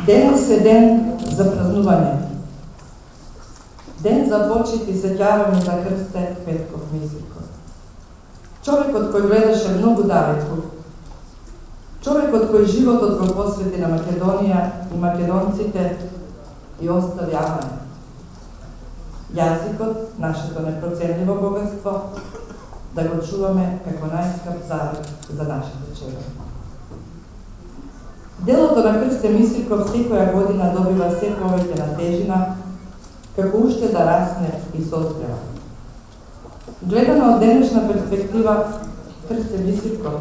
Денес е ден за празнување. Ден за почит и сеќавање за Крсте Петков Мисликов. Човекот кој гледаше многу далеку. Човекот кој животот го посвети на Македонија и македонците и остави амана. Јазикот, нашето непроценливо богатство, да го чуваме како најскап завет за нашите чеда. Делото на Крсте Мисликов секоја година добива се повеќе на тежина, како уште да расне и созрeva. Гледано од денешна перспектива, Крсте Мисликов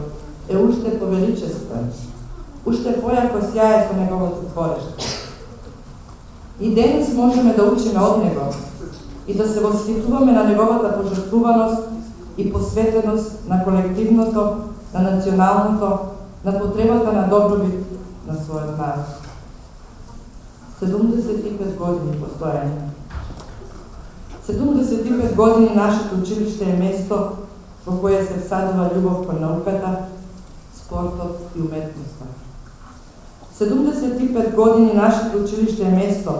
е уште повеличествен, уште појако сјае со неговото твориште. И денес можеме да учиме од него и да се восхитуваме на неговата пожртвуваност и посветеност на колективното, на националното, на потребата на добробит на својот народ. 75 години постојање. 75 години нашето училиште е место во кое се всадува љубов кон науката, спортот и уметноста. 75 години нашето училиште е место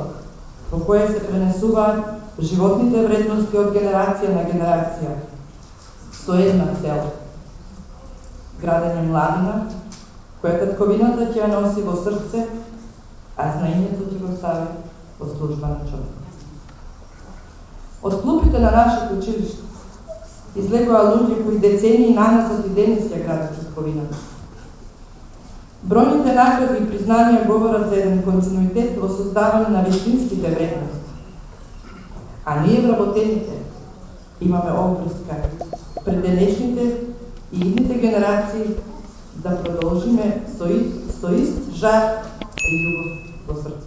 во кое се пренесуваат животните вредности од генерација на генерација со една цел – градење младина, која татковината ќе ја носи во срце, а знаењето ќе го стави во служба на човек. Од клупите на нашето училиште излегоа луѓе кои децении наназад и денес ја градат татковината. Бројните награди и признанија говорат за еден континуитет во создавање на вистинските вредности. А ние, вработените, имаме обврска пред денешните и идните генерации да продолжиме со ист жар и љубов во срце.